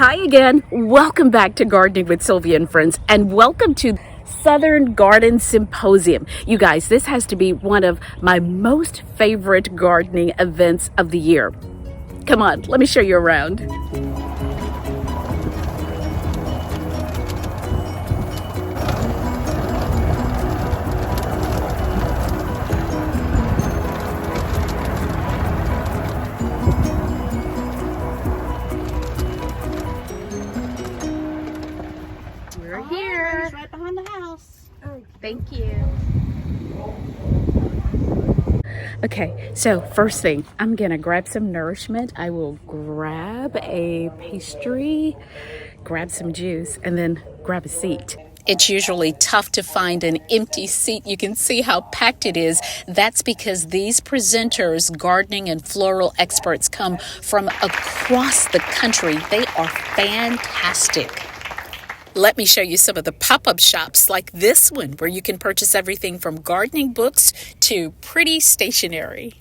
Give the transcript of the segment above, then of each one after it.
Hi again. Welcome back to Gardening with Sylvia and Friends, and welcome to Southern Garden Symposium. You guys, this has to be one of my most favorite gardening events of the year. Come on, let me show you around. We're here. He's right behind the house. Thank you. Okay, so first thing, I'm gonna grab some nourishment. I will grab a pastry, grab some juice, and then grab a seat. It's usually tough to find an empty seat. You can see how packed it is. That's because these presenters, gardening and floral experts, come from across the country. They are fantastic. Let me show you some of the pop-up shops like this one, where you can purchase everything from gardening books to pretty stationery.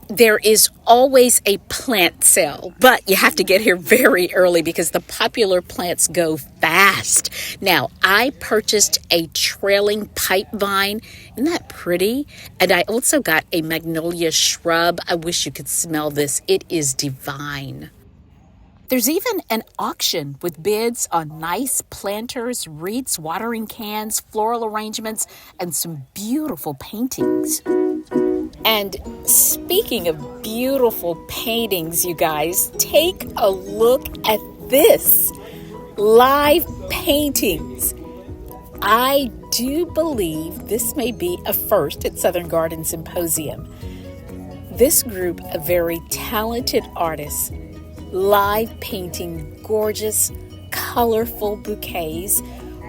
There is always a plant sale, but you have to get here very early because the popular plants go fast. Now, I purchased a trailing pipe vine. Isn't that pretty? And I also got a magnolia shrub. I wish you could smell this. It is divine. There's even an auction with bids on nice planters, wreaths, watering cans, floral arrangements, and some beautiful paintings. And speaking of beautiful paintings, you guys, take a look at this. Live paintings. I do believe this may be a first at Southern Garden Symposium. This group of very talented artists live painting gorgeous, colorful bouquets,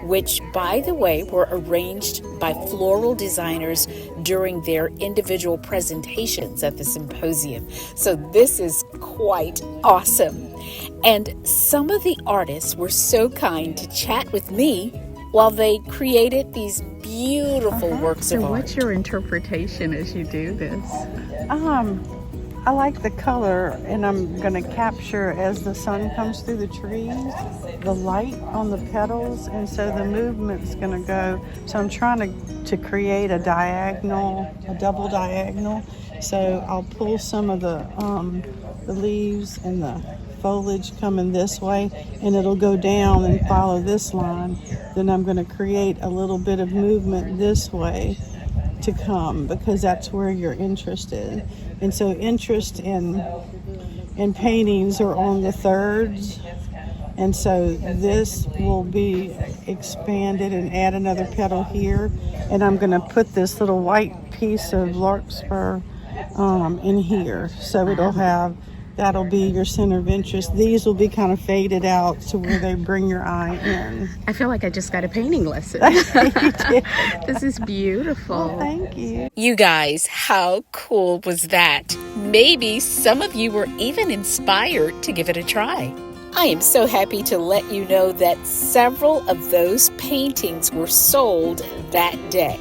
which, by the way, were arranged by floral designers during their individual presentations at the symposium. So this is quite awesome. And some of the artists were so kind to chat with me while they created these beautiful works of art. So what's your interpretation as you do this? I like the color, and I'm going to capture as the sun comes through the trees, the light on the petals, and so the movement's going to go. So I'm trying to create a diagonal, a double diagonal. So I'll pull some of the leaves and the foliage coming this way, and it'll go down and follow this line. Then I'm going to create a little bit of movement this way to come, because that's where you're interested. And so interest in paintings are on the thirds, and so this will be expanded and add another petal here. And I'm going to put this little white piece of larkspur in here, so that'll be your center of interest. These will be kind of faded out to where they bring your eye in. I feel like I just got a painting lesson. This is beautiful. Well, thank you. You guys, how cool was that? Maybe some of you were even inspired to give it a try. I am so happy to let you know that several of those paintings were sold that day.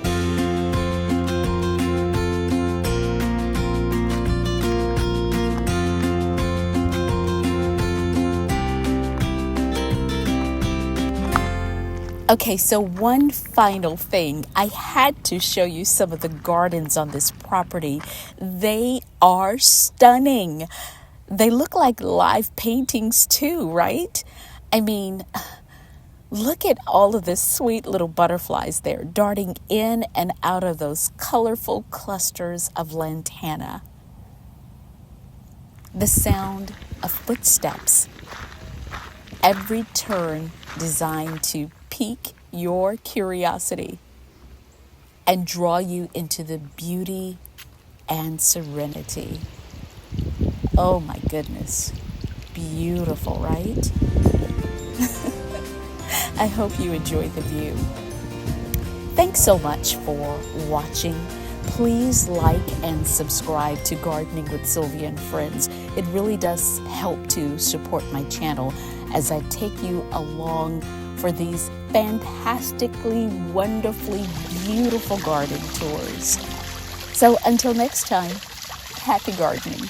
Okay, so one final thing. I had to show you some of the gardens on this property. They are stunning. They look like live paintings too, right? I mean, look at all of the sweet little butterflies there darting in and out of those colorful clusters of lantana. The sound of footsteps. Every turn designed to pique your curiosity and draw you into the beauty and serenity. Oh my goodness. Beautiful, right? I hope you enjoyed the view. Thanks so much for watching. Please like and subscribe to Gardening with Sylvia and Friends. It really does help to support my channel as I take you along for these fantastically, wonderfully beautiful garden tours. So until next time, happy gardening.